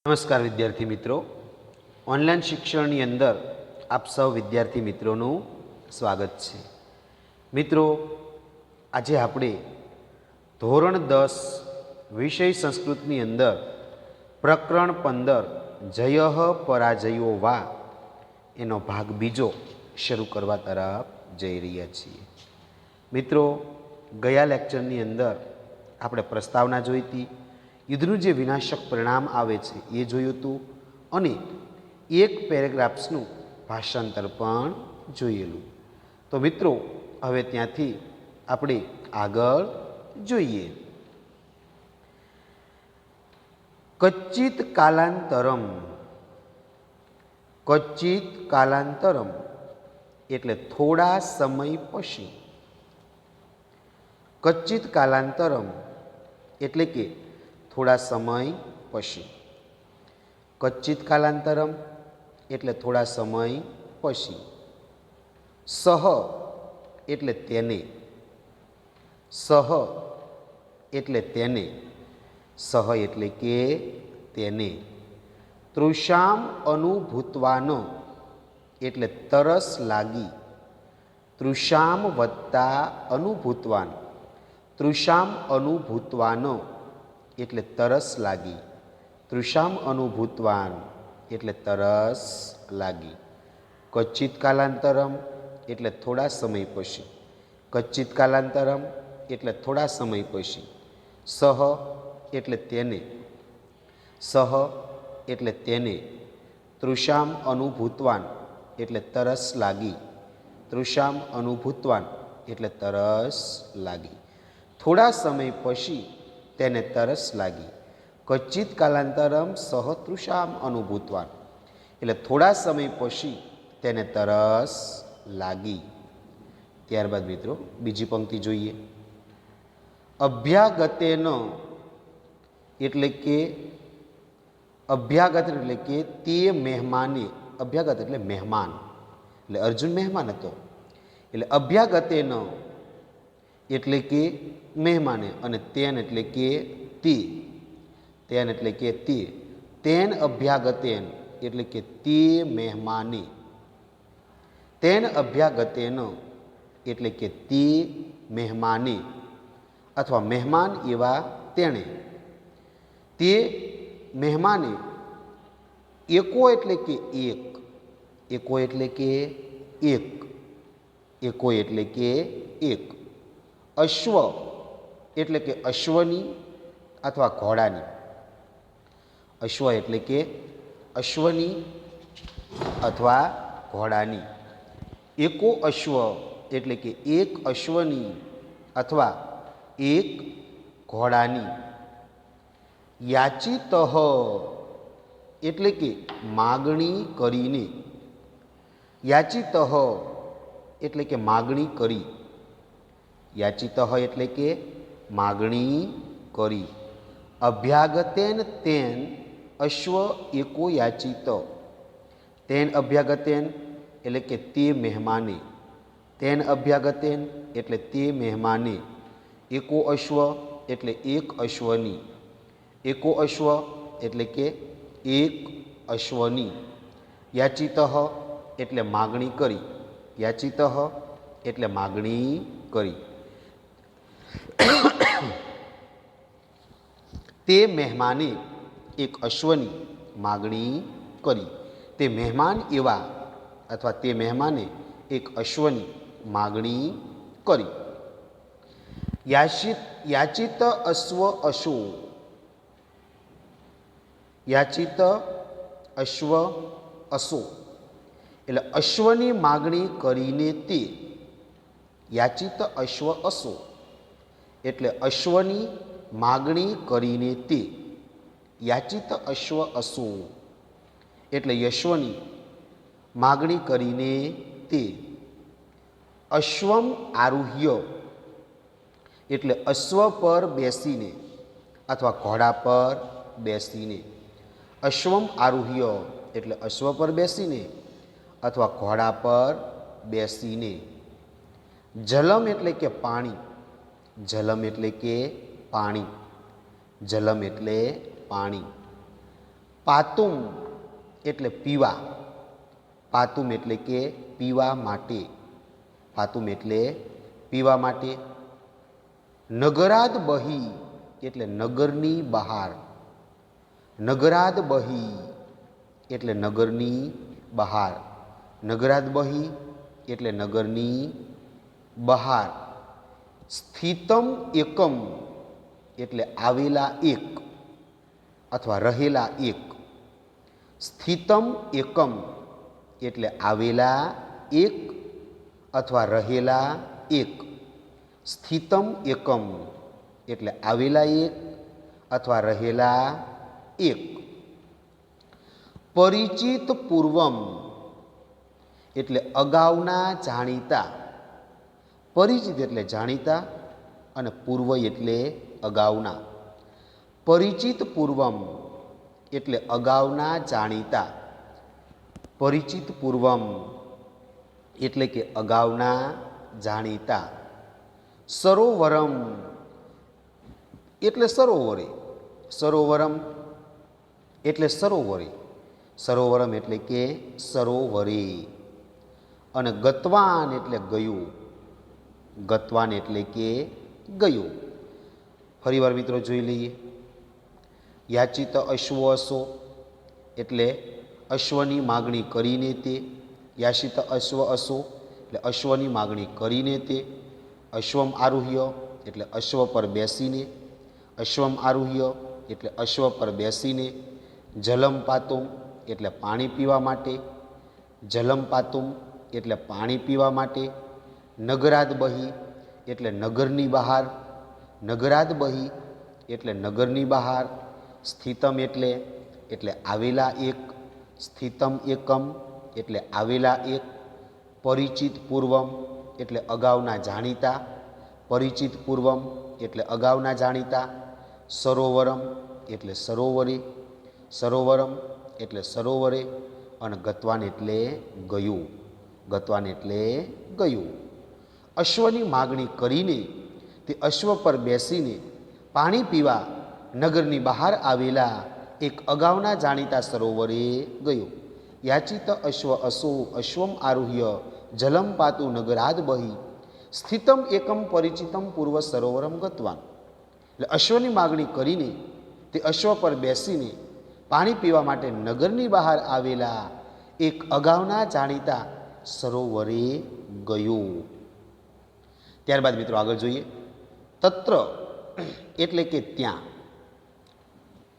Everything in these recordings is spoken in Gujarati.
નમસ્કાર વિદ્યાર્થી મિત્રો, ઓનલાઈન શિક્ષણની અંદર આપ સૌ વિદ્યાર્થી મિત્રોનું સ્વાગત છે. મિત્રો, આજે આપણે ધોરણ 10 વિષય સંસ્કૃતની અંદર પ્રકરણ 15 જયઃ પરાજયો વા એનો ભાગ બીજો શરૂ કરવા તરફ જઈ રહ્યા છીએ. મિત્રો, ગયા લેક્ચરની અંદર આપણે પ્રસ્તાવના જોઈ હતી, યુદ્ધનું જે વિનાશક પરિણામ આવે છે એ જોયું હતું અને એક પેરેગ્રાફ્સનું ભાષાંતર પણ જોયેલું. તો મિત્રો, હવે ત્યાંથી આપણે આગળ જોઈએ. કચ્ચિત કાલાંતરમ. કચ્ચિત કાલાંતરમ એટલે થોડા સમય પછી. કચ્ચિત કાલાંતરમ એટલે કે થોડા સમય પછી. કચ્ચિત કાલાંતરમ એટલે થોડા સમય પછી. સહ એટલે તેને. સહ એટલે તેને. સહ એટલે કે તેને. તૃષામ અનુભૂતવાન એટલે તરસ લાગી. તૃષામ વત્તા અનુભૂતવાન. તૃષામ અનુભૂતવાન એટલે તરસ લાગી. તૃષામ અનુભૂતવાન એટલે તરસ લાગી. કચ્ચિત કાલાંતરમ એટલે થોડા સમય પછી. કચ્ચિત કાલાંતરમ એટલે થોડા સમય પછી. સહ એટલે તેને. સહ એટલે તેને. તૃષામ અનુભૂતવાન એટલે તરસ લાગી. તૃષામ અનુભૂતવાન એટલે તરસ લાગી. થોડા સમય પછી તેને તરસ લાગી. કચ્ચિત કાલાંતરમ સહ તૃષામ અનુભૂતવાન એટલે થોડા સમય પછી તેને તરસ લાગી. ત્યારબાદ મિત્રો બીજી પંક્તિ જોઈએ. અભ્યાગતેન એટલે કે અભ્યાગત એટલે કે તે મહેમાને. અભ્યાગત એટલે મહેમાન, એટલે અર્જુન મહેમાન હતો એટલે અભ્યાગતેન એટલે કે મહેમાને, અને તેન એટલે કે તે. તેન એટલે કે તે. તેન અભ્યાગતેન એટલે કે તે મહેમાને. તેન અભ્યાગતેન એટલે કે તે મહેમાને અથવા મહેમાન એવા તેણે. તે મહેમાને એકો એટલે કે એક. એકો એટલે કે એક. એકો એટલે કે એક. અશ્વ એટલે કે અશ્વની અથવા ઘોડાની. અશ્વ એટલે કે અશ્વની અથવા ઘોડાની. એકો અશ્વ એટલે કે એક અશ્વની અથવા એક ઘોડાની. યાચિતઃ એટલે કે માગણી કરીને. યાચિતઃ એટલે કે માગણી કરી. યાચિતઃ એટલે કે માગણી કરી. અભ્યાગતેન તેન અશ્વ એકો યાચિત. તેન અભ્યાગતેન એટલે કે તે મહેમાને. તેન અભ્યાગતેન એટલે તે મહેમાને. એકો અશ્વ એટલે એક અશ્વની. એકો અશ્વ એટલે કે એક અશ્વની. યાચિતઃ એટલે માગણી કરી. યાચિતઃ એટલે માગણી કરી. તે મહેમાને એક અશ્વની માગણી કરી. તે મહેમાન એવા અથવા તે મહેમાને એક અશ્વની માગણી કરી. યાચિત અશ્વ અશો. યાચિત અશ્વ અશો એટલે અશ્વની માગણી કરીને તે. યાચિત અશ્વ અશો એટલે અશ્વની માગણી કરીને તે. યાચિત અશ્વ અશો એટલે યશ્વની માગણી કરીને તે. અશ્વમ આરુહ્ય એટલે અશ્વ પર બેસીને અથવા ઘોડા પર બેસીને. અશ્વમ આરુહ્ય એટલે અશ્વ પર બેસીને અથવા ઘોડા પર બેસીને. જલમ એટલે કે પાણી. જલમ એટલે કે પાણી. જલમ એટલે પાણી. પાતુમ એટલે પીવા, પાતુમ એટલે કે પીવા માટે, પાતુમ એટલે પીવા માટે. નગરાદ બહી એટલે નગરની બહાર, નગરાદ બહી એટલે નગરની બહાર, નગરાદ બહી એટલે નગરની બહાર. સ્થિતમ એકમ એટલે આવેલા એક અથવા રહેલા એક, સ્થિતમ એકમ એટલે આવેલા એક અથવા રહેલા એક, સ્થિતમ એકમ એટલે આવેલા એક અથવા રહેલા એક. પરિચિત પૂર્વમ એટલે અગાઉના જાણીતા, પરિચિત એટલે જાણીતા અને પૂર્વ એટલે અગાઉના. પરિચિત પૂર્વમ એટલે અગાઉના જાણીતા, પરિચિત પૂર્વમ એટલે કે અગાઉના જાણીતા. સરોવરમ એટલે સરોવરે, સરોવરમ એટલે સરોવરે, સરોવરમ એટલે કે સરોવરે. અને ગતવાન એટલે ગયું, ગતવાન એટલે કે ગયું. ફરીવાર મિત્રો જોઈ લઈએ. યાચિત અશ્વ અસો એટલે અશ્વની માગણી કરીને તે, યાચિત અશ્વ અસો એટલે અશ્વની માગણી કરીને તે. અશ્વમ આરુહ્ય એટલે અશ્વ પર બેસીને, અશ્વમ આરુહ્ય એટલે અશ્વ પર બેસીને. જલમ પાતુમ એટલે પાણી પીવા માટે, જલમ પાતુમ એટલે પાણી પીવા માટે. નગરાદ બહી એટલે નગરની બહાર, નગરાદ બહી એટલે નગરની બહાર. સ્થિતમ એટલે આવેલા એક, સ્થિતમ એકમ એટલે આવેલા એક. પરિચિત પૂર્વમ એટલે અગાઉના જાણીતા, પરિચિત પૂર્વમ એટલે અગાઉના જાણીતા. સરોવરમ એટલે સરોવરે, સરોવરમ એટલે સરોવરે. અને ગતવાન એટલે ગયું, ગતવાન એટલે ગયું. અશ્વની માગણી કરીને તે અશ્વ પર બેસીને પાણી પીવા નગરની બહાર આવેલા એક અગાઉના જાણીતા સરોવરે ગયો. યાચિત અશ્વ અસો અશ્વમ આરુહ્ય જલમ પાતુ નગરાદ બહી સ્થિતમ એકમ પરિચિતમ પૂર્વ સરોવરમ ગતવાન. એટલે અશ્વની માગણી કરીને તે અશ્વ પર બેસીને પાણી પીવા માટે નગરની બહાર આવેલા એક અગાઉના જાણીતા સરોવરે ગયું. ત્યારબાદ મિત્રો આગળ જોઈએ. તત્ર એટલે કે ત્યાં,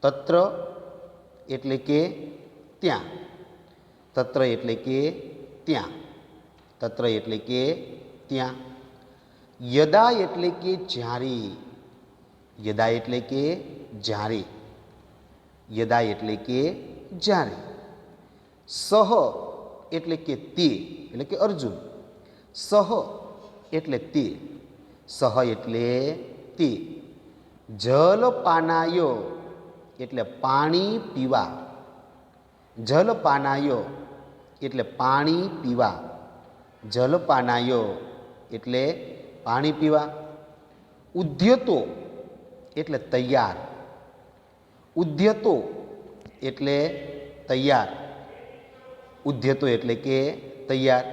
તત્ર એટલે કે ત્યાં, તત્ર એટલે કે ત્યાં, તત્ર એટલે કે ત્યાં. યદા એટલે કે જ્યારે, યદા એટલે કે જ્યારે, યદા એટલે કે જ્યારે. સહ એટલે કે તે એટલે કે અર્જુન, સહ એટલે તે, સહ એટલે તે. જલપાનાય એટલે પાણી પીવા, જલપાનાય એટલે પાણી પીવા, જલપાનાય એટલે પાણી પીવા. ઉદ્યતો એટલે તૈયાર, ઉદ્યતો એટલે તૈયાર, ઉદ્યતો એટલે કે તૈયાર.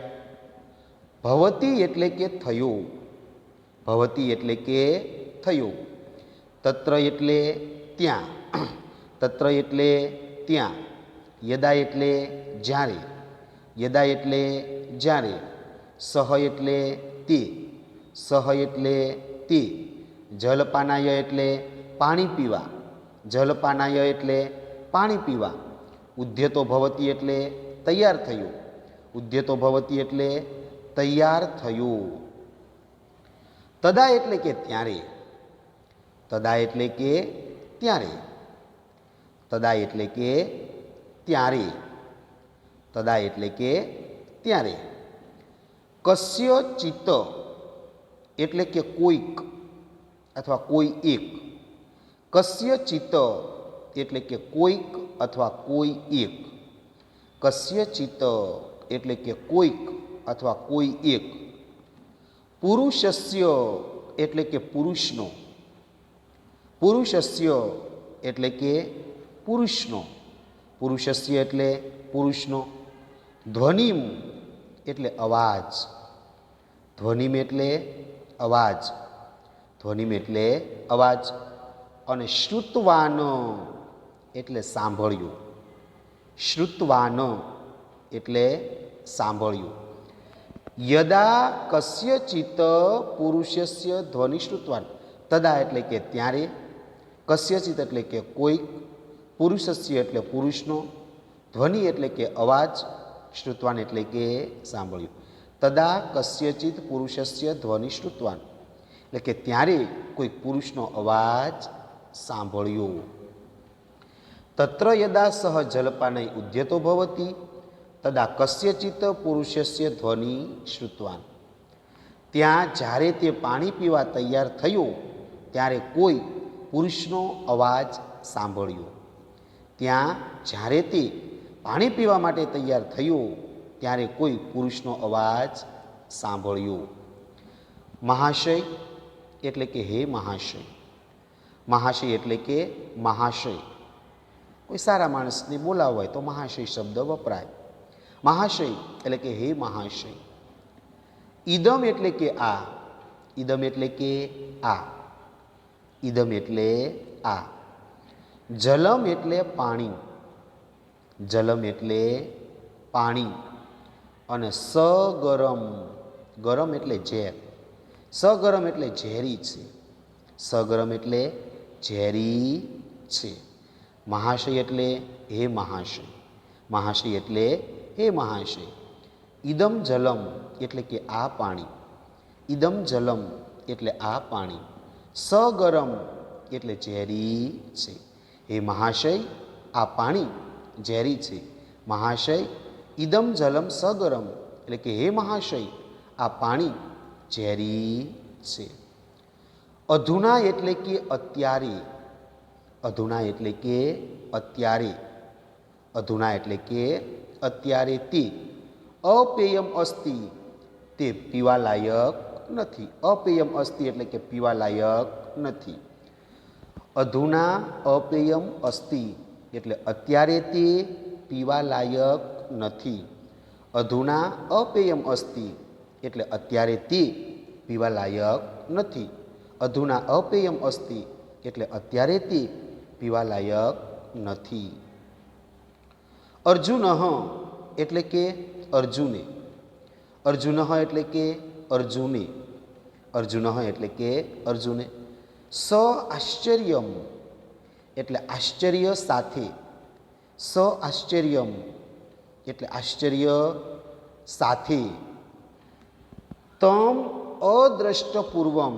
ભવતી એટલે કે થયો, ભવતી એટલે કે થયો. તત્ર એટલે ત્યાં, તત્ર એટલે ત્યાં. યદા એટલે જ્યારે, યદા એટલે જ્યારે. સહ એટલે તે, સહ એટલે તે. જલપાનાય એટલે પાણી પીવા, જલપાનાય એટલે પાણી પીવા. ઉદ્યતો ભવતી એટલે તૈયાર થયું, ઉદ્યતો ભવતી એટલે તૈયાર થયું. તદા એટલે કે ત્યારે, તદા એટલે કે ત્યારે, તદા એટલે કે ત્યારે, તદા એટલે કે ત્યારે. કસ્ય ચિત્ત એટલે કે કોઈક અથવા કોઈ એક, કસ્ય ચિત્ત એટલે કે કોઈક અથવા કોઈ એક, કસ્ય ચિત્ત એટલે કે કોઈક અથવા કોઈ એક. પુરુષસ્ય એટલે કે પુરુષનો, પુરુષસ્ય એટલે કે પુરુષનો, પુરુષસ્ય એટલે પુરુષનો, ધ્વનિમ એટલે અવાજ, ધ્વનિમ એટલે અવાજ, ધ્વનિમ એટલે અવાજ, અને શ્રુતવાન એટલે સાંભળ્યું, શ્રુતવાન એટલે સાંભળ્યું. યદા કસ્યચિત પુરુષસ્ય ધ્વનિ શ્રુતવાન, તદા એટલે કે ત્યારે, કસ્યચિત એટલે કે કોઈક, પુરુષસ્ય એટલે પુરુષનો, ધ્વનિ એટલે કે અવાજ, શ્રુતવાન એટલે કે સાંભળ્યું. તદા કસ્યચિત પુરુષસ્ય ધ્વનિ શ્રુતવાન એટલે કે ત્યારે કોઈ પુરુષનો અવાજ સાંભળ્યો. તત્ર યદા સહ જલપાનય ઉદ્યતો ભવતી તદા કસ્યચિત પુરુષસ્ય ધ્વનિ શ્રુતવાન, ત્યાં જ્યારે તે પાણી પીવા તૈયાર થયો ત્યારે કોઈ પુરુષનો અવાજ સાંભળ્યો. ત્યાં જ્યારે તે પાણી પીવા માટે તૈયાર થયો ત્યારે કોઈ પુરુષનો અવાજ સાંભળ્યો. મહાશય એટલે કે હે મહાશય, મહાશય એટલે કે મહાશય, કોઈ સારા માણસને બોલાવવા હોય તો મહાશય શબ્દ વપરાય. મહાશય એટલે કે હે મહાશય. ઇદમ એટલે કે આ, ઇદમ એટલે કે આ, ઇદમ એટલે આ. જલમ એટલે પાણી, જલમ એટલે પાણી. અને સગરમ, ગરમ એટલે ઝેર, સગરમ એટલે ઝેરી છે, સગરમ એટલે ઝેરી છે. મહાશય એટલે હે મહાશય, મહાશય એટલે હે મહાશય. ઇદમ જલમ એટલે કે આ પાણી, ઇદમ જલમ એટલે આ પાણી. સગરમ એટલે ઝેરી છે. હે મહાશય આ પાણી ઝેરી છે. મહાશય ઇદમ જલમ સગરમ એટલે કે હે મહાશય આ પાણી ઝેરી છે. અધુના એટલે કે અત્યારે, અધુના એટલે કે અત્યારે, અધુના એટલે કે અત્યારે. તે અપેયમ અસ્તિ તે પીવા લાયક નથી, અપેયમ અસ્તિ એટલે કે પીવા લાયક નથી. અધુના અપેયમ અસ્તિ એટલે અત્યારે તે પીવા લાયક નથી. અધુના અપેયમ અસ્તિ એટલે અત્યારે તે પીવા લાયક નથી. અધુના અપેયમ અસ્તિ એટલે અત્યારે તે પીવા લાયક નથી. અર્જુન એટલે કે અર્જુને, અર્જુન એટલે કે અર્જુને, અર્જુન એટલે કે અર્જુને. સ આશ્ચર્યમ એટલે આશ્ચર્ય સાથે, સ આશ્ચર્યમ એટલે આશ્ચર્ય સાથે. તમ અદ્રષ્ટપૂર્વમ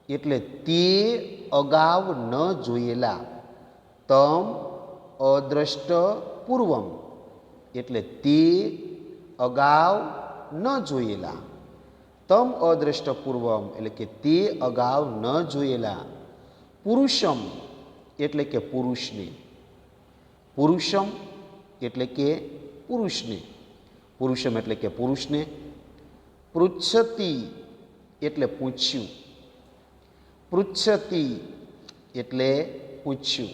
એટલે તે અગાઉ ન જોયેલા, તમ અદ્રષ્ટપૂર્વમ એટલે તે અગાઉ ન જોયેલા, તમ અદ્રષ્ટપૂર્વમ એટલે કે તે અગાઉ ન જોયેલા. પુરુષમ એટલે કે પુરુષને, પુરુષમ એટલે કે પુરુષને, પુરુષમ એટલે કે પુરુષને. પૃચ્છતિ એટલે પૂછ્યું, પૃચ્છતિ એટલે પૂછ્યું,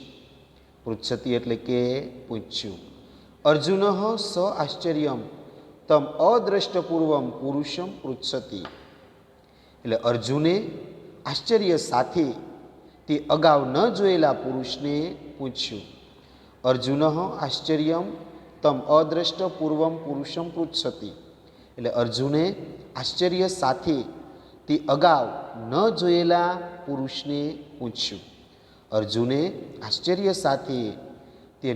પૃચ્છતિ એટલે કે પૂછ્યું. અર્જુન સ આશ્ચર્યમ તમ અદ્રષ્ટપૂર્વમ પુરુષમ પૃચ્છતિ એટલે અર્જુને આશ્ચર્ય સાથે તે અગાઉ ન જોયેલા પુરુષને પૂછ્યું. અર્જુન આશ્ચર્યમ તમ અદ્રષ્ટપૂર્વમ પુરુષમ પૃચ્છતિ એટલે અર્જુને આશ્ચર્ય સાથે તે અગાઉ ન જોયેલા પુરુષને પૂછ્યું. અર્જુને આશ્ચર્ય સાથે તે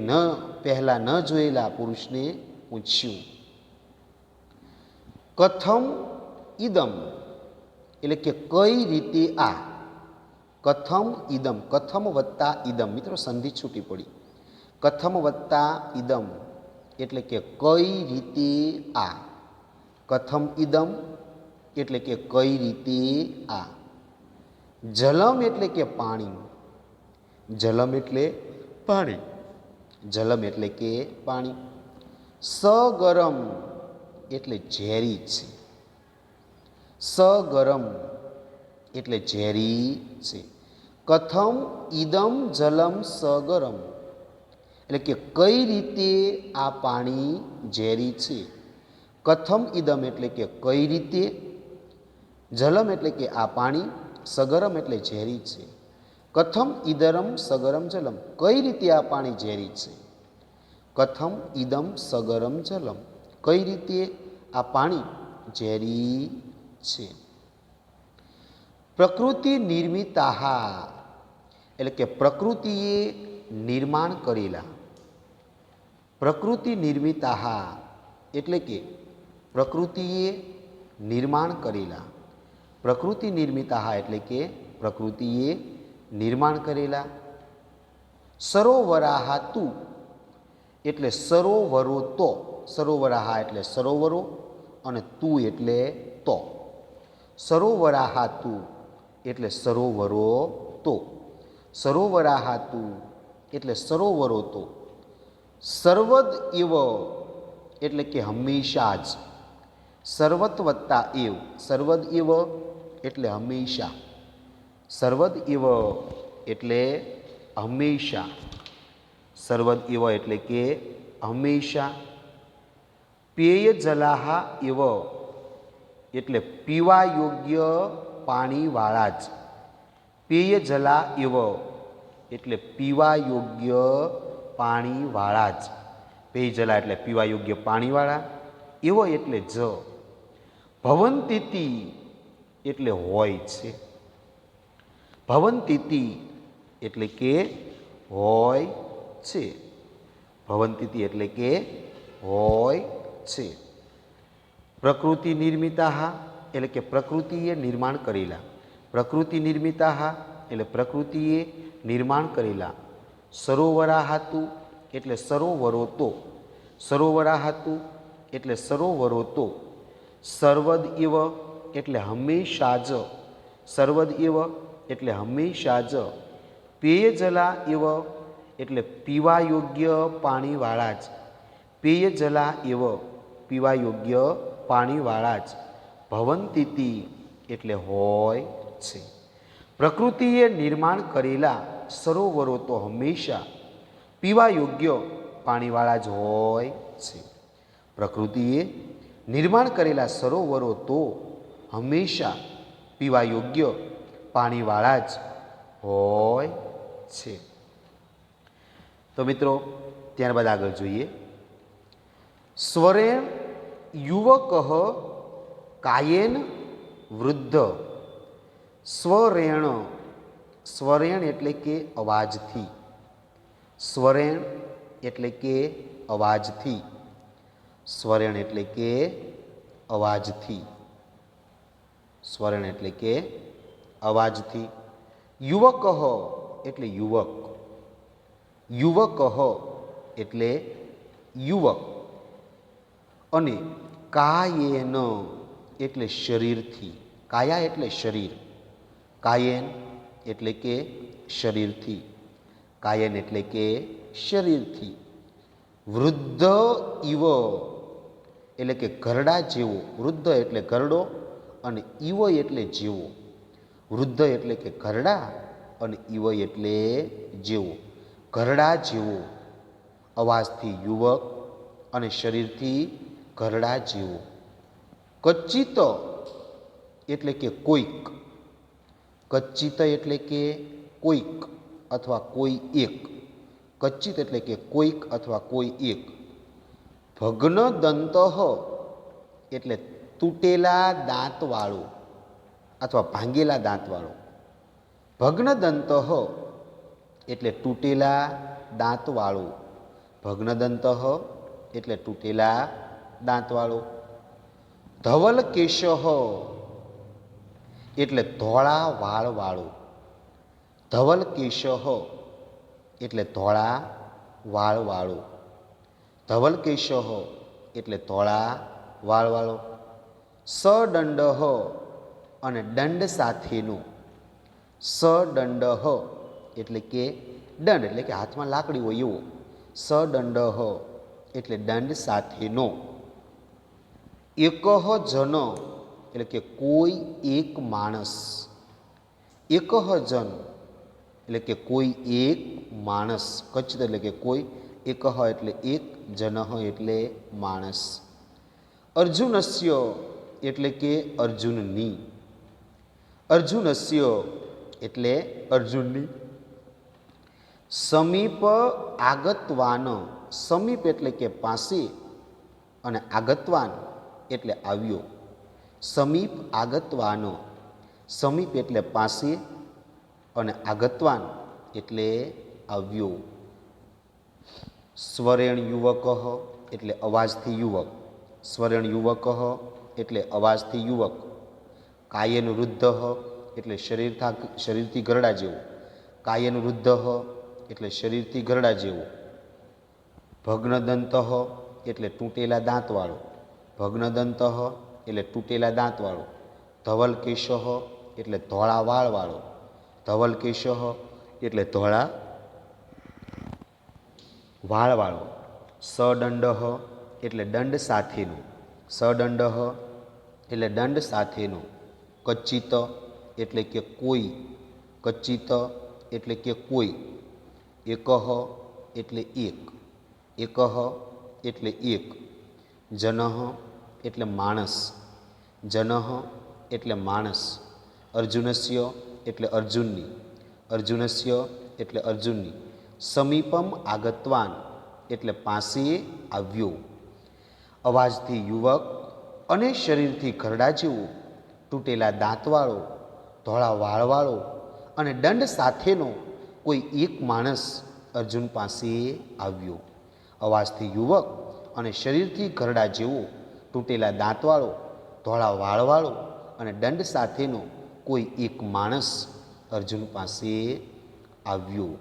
પહેલાં ન જોયેલા પુરુષને પૂછ્યું. કથમ ઇદમ એટલે કે કઈ રીતે આ, કથમ ઇદમ, કથમ વત્તા ઇદમ, મિત્રો સંધિ છૂટી પડી. કથમ વત્તા ઇદમ એટલે કે કઈ રીતે આ, કથમ ઇદમ એટલે કે કઈ રીતે આ. જલમ એટલે કે પાણી, જલમ એટલે પાણી, જલમ એટલે કે પાણી. સગરમ એટલે ઝેરી છે, સગરમ એટલે ઝેરી છે. કથમ ઇદમ જલમ સગરમ એટલે કે કઈ રીતે આ પાણી ઝેરી છે. કથમ ઇદમ એટલે કે કઈ રીતે, જલમ એટલે કે આ પાણી, સગરમ એટલે ઝેરી છે. કથમ ઇદરમ સગરમ જલમ, કઈ રીતે આ પાણી ઝેરી છે. કથમ ઇદમ સગરમ જલમ, કઈ રીતે આ પાણી ઝેરી છે. પ્રકૃતિ નિર્મિતાહા એટલે કે પ્રકૃતિએ નિર્માણ કરેલા. પ્રકૃતિ નિર્મિતાહા એટલે કે પ્રકૃતિએ નિર્માણ કરેલા. પ્રકૃતિ નિર્મિતાહા એટલે કે પ્રકૃતિએ નિર્માણ કરેલા. સરોવરાહા તુ એટલે સરોવરો તો, સરોવરાહા એટલે સરોવરો અને તુ એટલે તો. સરોવરાહા તુ એટલે સરોવરો તો, સરોવરાહા તુ એટલે સરોવરો તો. સર્વદ એવ એટલે કે હંમેશા જ, સર્વત વત્તા એવ, સર્વદ એવ એટલે હંમેશા, સર્વદ એવ એટલે હંમેશા, સર્વદ એવ એટલે કે હંમેશા. પેય જલાહા એવ એટલે પીવા યોગ્ય પાણીવાળા જ, પેય જલા એવ એટલે પીવા યોગ્ય પાણીવાળા જ, પેય જલા એટલે પીવા યોગ્ય પાણીવાળા, એવો એટલે જ. ભવંતીતિ એટલે હોય છે, ભવંતીતિ એટલે કે હોય છે, ભવંતીતિ એટલે કે હોય છે. પ્રકૃતિ નિર્મિતાહા એટલે કે પ્રકૃતિએ નિર્માણ કરેલા. પ્રકૃતિ નિર્મિતાહા એટલે પ્રકૃતિએ નિર્માણ કરેલા. સરોવરાહાતુ એટલે સરોવરો તો, સરોવરાહાતુ એટલે સરોવરો તો. સર્વદ એવ એટલે હંમેશા જ, સર્વદ એવ એટલે હંમેશા જ. પેય જલા એવ એટલે પીવા યોગ્ય પાણીવાળા જ, પેય જલા એવ પીવા યોગ્ય પાણીવાળા જ. ભવંતીતિ એટલે હોય છે. પ્રકૃતિએ નિર્માણ કરેલા સરોવરો તો હંમેશા પીવા યોગ્ય પાણીવાળા જ હોય છે. પ્રકૃતિએ નિર્માણ કરેલા સરોવરો તો હંમેશા પીવા યોગ્ય પાણીવાળા જ હોય છે. તો મિત્રો ત્યારબાદ આગળ જોઈએ. સ્વરેણ યુવક કાયેન વૃદ્ધ. સ્વરેણ, સ્વરેણ એટલે કે અવાજથી, સ્વરેણ એટલે કે અવાજથી, સ્વરેણ એટલે કે અવાજથી, સ્વરેણ એટલે કે અવાજથી. યુવક એટલે યુવક, યુવક એટલે યુવક. અને કાયેન એટલે શરીરથી, કાયા એટલે શરીર, કાયેન એટલે કે શરીરથી, કાયેન એટલે કે શરીરથી. વૃદ્ધ ઇવ એટલે કે ઘરડા જેવો, વૃદ્ધ એટલે ઘરડો અને ઇવ એટલે જેવો. વૃદ્ધ એટલે કે ઘરડા અને ઇવ એટલે જેવો, ઘરડા જેવો. અવાજથી યુવક અને શરીરથી ઘરડા જેવો. કચ્ચિત એટલે કે કોઈક, કચ્ચિત એટલે કે કોઈક અથવા કોઈ એક, કચ્ચિત એટલે કે કોઈક અથવા કોઈ એક. ભગ્ન દંત એટલે તૂટેલા દાંતવાળો અથવા ભાંગેલા દાંતવાળો. ભગ્ન દંત એટલે તૂટેલા દાંતવાળો, ભગ્ન દંત એટલે તૂટેલા દાંતવાળો. ધવલ કેશ એટલે ધોળા વાળવાળો, ધવલ કેશ એટલે ધોળા વાળવાળો, ધવલ કેશ એટલે ધોળા વાળવાળો. સદંડ અને દંડ સાથેનો, સદંડ એટલે કે દંડ એટલે કે હાથમાં લાકડી હોય એવો, સદંડ એટલે દંડ સાથેનો. એક જન એટલે કે કોઈ એક માણસ, એક જન એટલે કે કોઈ એક માણસ, કચ્છિત એટલે કે કોઈ એકહ એટલે એક, જનહ એટલે માણસ. અર્જુનસ્ય એટલે કે અર્જુનની. અર્જુનસ્ય એટલે અર્જુનની. સમીપ આગતવાન, સમીપ એટલે કે પાસે અને આગતવાન એટલે આવ્યો. સમીપ આગતવાન, સમીપ એટલે પાસે અને આગતવાન એટલે આવ્યો. સ્વરેણ યુવક એટલે અવાજથી યુવક. સ્વરેણ યુવક એટલે અવાજથી યુવક. કાયેન વૃદ્ધ એટલે શરીરથી ઘરડા જેવો. કાયેન વૃદ્ધ એટલે શરીરથી ઘરડા જેવો. ભગ્નદંત એટલે તૂટેલા દાંતવાળો. ભગ્નદંત એટલે તૂટેલા દાંતવાળો. ધવલકેશ એટલે ધોળા વાળવાળો. ધવલકેશ એટલે ધોળા વાળવાળો. સદંડ એટલે દંડ સાથેનો. સદંડ એટલે દંડ સાથેનો. કચ્ચિત એટલે કે કોઈ. કચ્ચિત એટલે કે કોઈ. એકહ એટલે એક. એકહ એટલે એક. જનહ એટલે માણસ. જનહ એટલે માણસ. અર્જુનસ્ય એટલે અર્જુનની. અર્જુનસ્ય એટલે અર્જુનની. સમીપમ આગતવાન એટલે પાસે આવ્યો. અવાજથી યુવક અને શરીરથી ઘરડા જેવો, તૂટેલા દાંતવાળો, ધોળા વાળવાળો અને દંડ સાથેનો કોઈ એક માણસ અર્જુન પાસે આવ્યો. અવાજથી યુવક અને શરીરથી ઘરડા જેવો, તૂટેલા દાંતવાળો, ધોળા વાળવાળો અને દંડ સાથેનો કોઈ એક માણસ અર્જુન પાસે આવ્યો.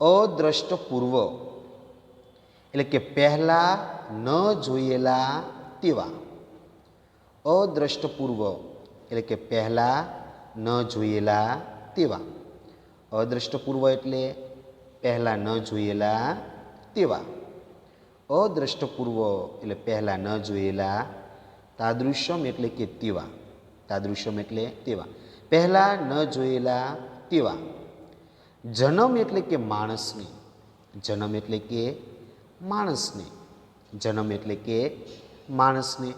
અદ્રષ્ટપૂર્વ એટલે કે પહેલાં ન જોયેલા તેવા. અદ્રષ્ટપૂર્વ એટલે કે પહેલાં ન જોયેલા તેવા. અદ્રષ્ટપૂર્વ એટલે પહેલાં ન જોયેલા તેવા. અદ્રષ્ટપૂર્વ એટલે પહેલાં ન જોયેલા. તાદૃશ્યમ એટલે કે તેવા. તાદૃશ્યમ એટલે તેવા. પહેલાં ન જોયેલા તેવા. જન્મ એટલે કે માણસને. જન્મ એટલે કે માણસને. જન્મ એટલે કે માણસને.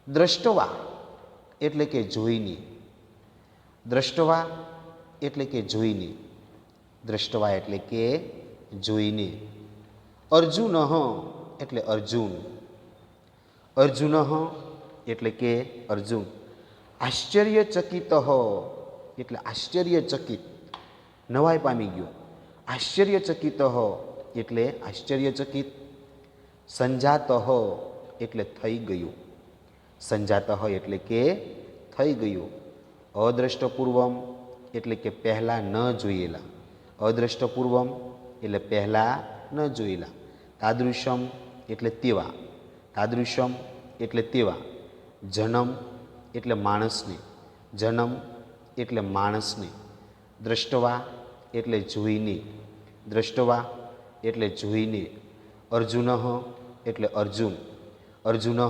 દ્રષ્ટવા એટલે કે જોઈને. દ્રષ્ટવા એટલે કે જોઈને. દ્રષ્ટવા એટલે કે જોઈને. અર્જુન એટલે અર્જુન. અર્જુન એટલે કે અર્જુન. આશ્ચર્યચકિત એટલે આશ્ચર્યચકિત, નવાઈ પામી ગયો. આશ્ચર્યચકિત એટલે આશ્ચર્યચકિત. સંજાત એટલે થઈ ગયું. સંજાત એટલે કે થઈ ગયું. અદ્રષ્ટપૂર્વમ એટલે કે પહેલાં ન જોયેલા. અદ્રષ્ટપૂર્વમ એટલે પહેલાં ન જોયેલા. તાદૃશ્યમ એટલે તેવા. તાદૃશ્યમ એટલે તેવા. જન્મ એટલે માણસને. જન્મ એટલે માણસને. દ્રષ્ટવા એટલે જોઈને. દ્રષ્ટવા એટલે જોઈને. અર્જુન એટલે અર્જુન. અર્જુન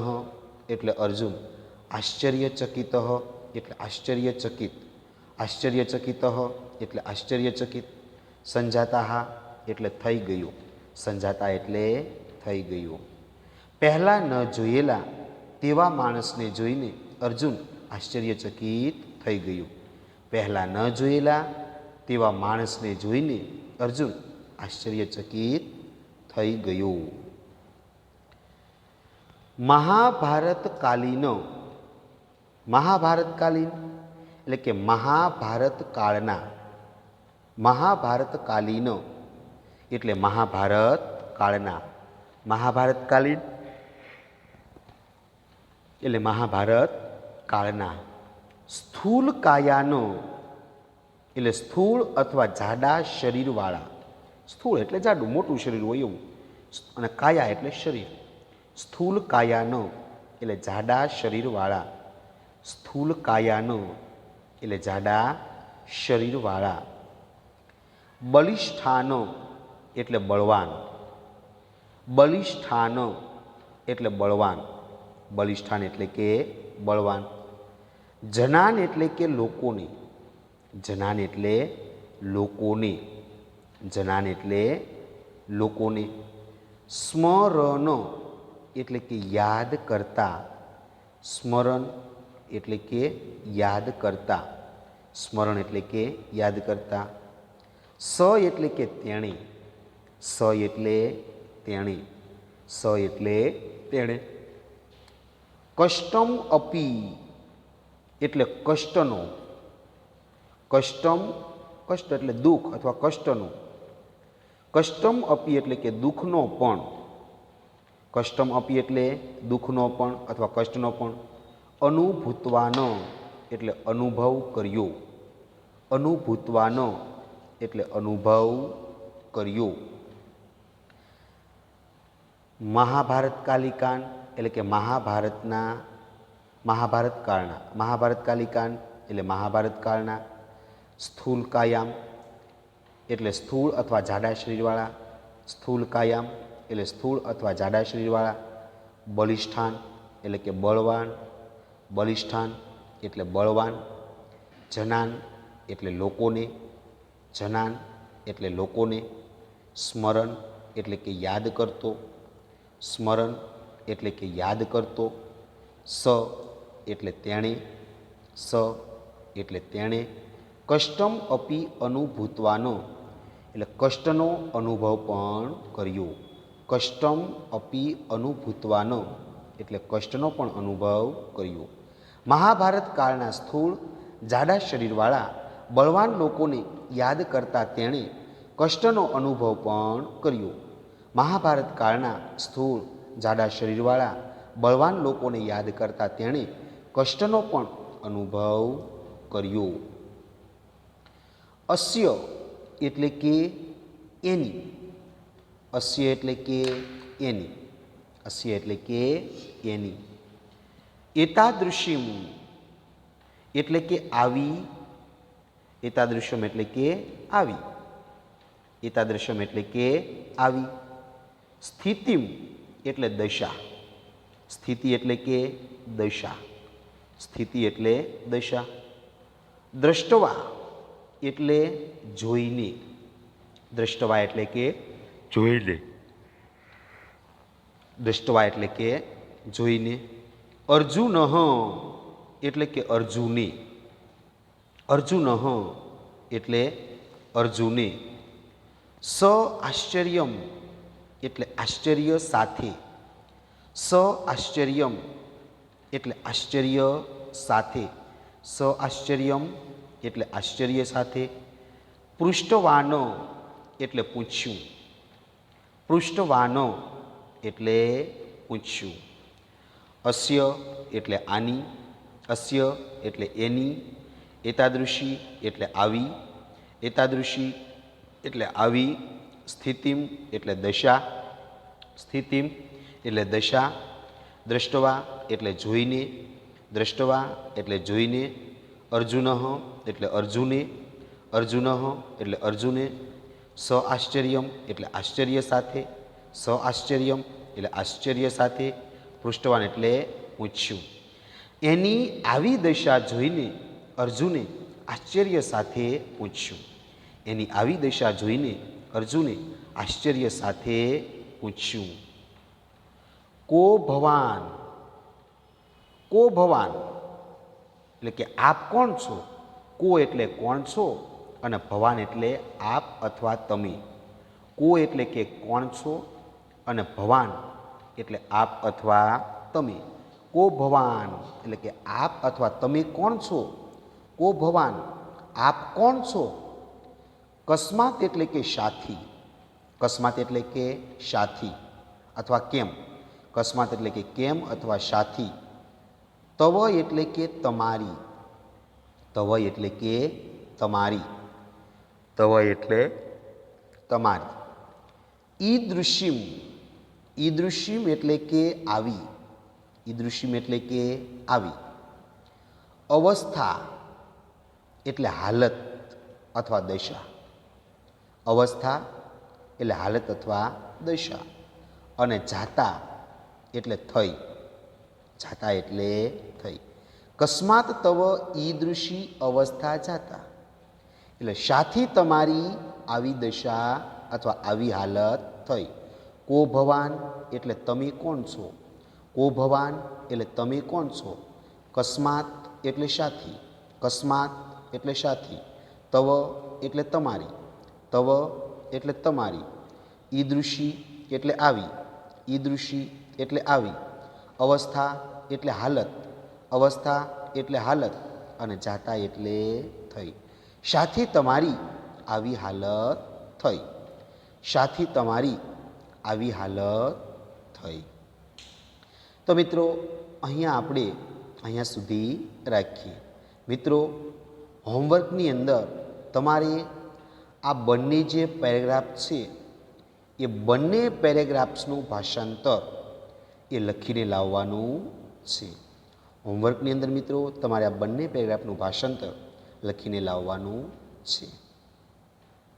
એટલે અર્જુન. આશ્ચર્યચકિત એટલે આશ્ચર્યચકિત. આશ્ચર્યચકિત એટલે આશ્ચર્યચકિત. સંજાતા એટલે થઈ ગયું. સંજાતા એટલે થઈ ગયું. પહેલાં ન જોયેલા તેવા માણસને જોઈને અર્જુન આશ્ચર્યચકિત થઈ ગયું. પહેલાં ન જોયેલા તેવા માણસને જોઈને અર્જુન આશ્ચર્યચકિત થઈ ગયું. મહાભારતકાલીન. મહાભારતકાલીન એટલે કે મહાભારત કાળના. મહાભારતકાલીન એટલે મહાભારત કાળના. મહાભારતકાલીન એટલે મહાભારત કાળના. સ્થૂલ કાયાનો એટલે સ્થૂળ અથવા જાડા શરીરવાળા. સ્થૂળ એટલે જાડું મોટું શરીર હોય એવું, અને કાયા એટલે શરીર. સ્થૂલ કાયાનો એટલે જાડા શરીરવાળા. સ્થૂલ કાયાનો એટલે જાડા શરીરવાળા. બલિષ્ઠાનો એટલે બળવાન. બલિષ્ઠાનો એટલે બળવાન. બલિષ્ઠાન એટલે કે બળવાન. જનાન એટલે કે લોકોની. જનાન એટલે લોકોની. જનાન એટલે લોકોને, સ્મરણ એટલે કે યાદ કરતા, સ્મરણ એટલે કે યાદ કરતા, સ્મરણ એટલે કે યાદ કરતા, સ એટલે કે તેણે, સ એટલે તેણે, સ એટલે તેણે, કષ્ટમ અપી એટલે કષ્ટનો, કષ્ટમ કષ્ટ એટલે દુઃખ અથવા કષ્ટનો, કષ્ટમ અપી એટલે કે દુઃખનો પણ, કષ્ટમ અપી એટલે દુઃખનો પણ અથવા કષ્ટનો પણ, અનુભૂતવાનો એટલે અનુભવ કર્યો, અનુભૂતવાનો એટલે અનુભવ કર્યો, મહાભારત કાલિકાન એટલે કે મહાભારત કાળના, મહાભારત કાલિકાન એટલે મહાભારત કાળના, સ્થૂલ કાયામ એટલે સ્થૂળ અથવા જાડા શરીરવાળા, સ્થૂલ કાયામ એટલે સ્થૂળ અથવા જાડા શરીરવાળા, બલિષ્ઠાન એટલે કે બળવાન, બલિષ્ઠાન એટલે બળવાન, જનાન એટલે લોકોને, જનાન એટલે લોકોને, સ્મરણ એટલે કે યાદ કરતો, સ્મરણ એટલે કે યાદ કરતો, સ એટલે તેણે, સ એટલે તેણે, કષ્ટમ અપી અનુભૂતવાનો એટલે કષ્ટનો અનુભવ પણ કર્યો, કષ્ટમ અપી અનુભૂતવાનો એટલે કષ્ટનો પણ અનુભવ કર્યો, મહાભારત કાળના સ્થૂળ જાડા શરીરવાળા બળવાન લોકોને યાદ કરતા તેણે કષ્ટનો અનુભવ પણ કર્યો, મહાભારત કાળના સ્થૂળ જાડા શરીરવાળા બળવાન લોકોને યાદ કરતા તેણે કષ્ટનો પણ અનુભવ કર્યો. અસ્ય એટલે કે એની, અસ્ય એટલે કે એની, અસ્ય એટલે કે એની, એતાદૃશીમ એટલે કે આવી, એતાદૃશ્યમ એટલે કે આવી, એતાદૃશ્યમ એટલે કે આવી, સ્થિતિમ એટલે દશા, સ્થિતિ એટલે કે દશા, સ્થિતિ એટલે દશા, દ્રષ્ટવા એટલે જોઈને, દ્રષ્ટવા એટલે કે જોઈને, દ્રષ્ટવા એટલે કે જોઈને, અર્જુન એટલે કે અર્જુને, અર્જુન એટલે અર્જુને, સ આશ્ચર્યમ એટલે આશ્ચર્ય સાથે, સ આશ્ચર્યમ એટલે આશ્ચર્ય સાથે, સ આશ્ચર્યમ એટલે આશ્ચર્ય સાથે, પૃષ્ઠવાનો એટલે પૂછ્યું, પૃષ્ઠવાનો એટલે પૂછ્યું, અસ્ય એટલે આની, અસ્ય એટલે એની, એતાદૃશી એટલે આવી, એતાદૃશી એટલે આવી, સ્થિતિમ એટલે દશા, સ્થિતિમ એટલે દશા, દ્રષ્ટવા એટલે જોઈને, દ્રષ્ટવા એટલે જોઈને, અર્જુન એટલે અર્જુને, અર્જુન એટલે અર્જુને, સ આશ્ચર્યમ એટલે આશ્ચર્ય સાથે, સ આશ્ચર્યમ એટલે આશ્ચર્ય સાથે, પૃષ્ઠવાન એટલે પૂછ્યું, એની આવી દશા જોઈને અર્જુને આશ્ચર્ય સાથે પૂછ્યું, એની આવી દશા જોઈને અર્જુને આશ્ચર્ય સાથે પૂછ્યું. કો ભવાન, કો ભવાન એટલે કે આપ કોણ છો, કો એટલે કોણ છો અને ભવાન એટલે આપ અથવા તમે, કો એટલે કે કોણ છો અને ભવાન એટલે આપ અથવા તમે, કો ભવાન એટલે કે આપ અથવા તમે કોણ છો, કો ભવાન આપ કોણ છો, કસ્માત એટલે કે શાથી, કસ્માત એટલે કે શાથી અથવા કેમ, કસ્માત એટલે કે કેમ અથવા શાથી, તવ એટલે કે તમારી, તવ એટલે કે તમારી, તવ એટલે તમારી, ઈદૃશિમ, ઈદૃશિમ એટલે કે આવી, ઈદૃશિમ એટલે કે આવી, અવસ્થા એટલે હાલત અથવા દશા, અવસ્થા એટલે હાલત અથવા દશા, અને જાતા એટલે થઈ, જાતા એટલે થઈ, કસ્માત તવ ઈદૃશી અવસ્થા જાતા એટલે શાથી તમારી આવી દશા અથવા આવી હાલત થઈ. કો ભવાન એટલે તમે કોણ છો? કો ભવાન એટલે તમે કોણ છો? કસ્માત એટલે શાથી? કસ્માત એટલે શાથી? તવ એટલે તમારી. તવ એટલે તમારી. ઈદૃશી એટલે આવી. ઈદૃશી એટલે આવી. અવસ્થા એટલે હાલત. અવસ્થા એટલે હાલત. અને જાતા એટલે થઈ. શાથી તમારી આવી હાલત થઈ? શાથી તમારી આવી હાલત થઈ? તો મિત્રો અહીંયા સુધી રાખીએ. મિત્રો, હોમવર્કની અંદર તમારે આ બંને જે પેરેગ્રાફ છે એ બંને પેરેગ્રાફ્સનું ભાષાંતર એ લખીને લાવવાનું છે. હોમવર્કની અંદર મિત્રો તમારે આ બંને પેરેગ્રાફનું ભાષાંતર લખીને લાવવાનું છે.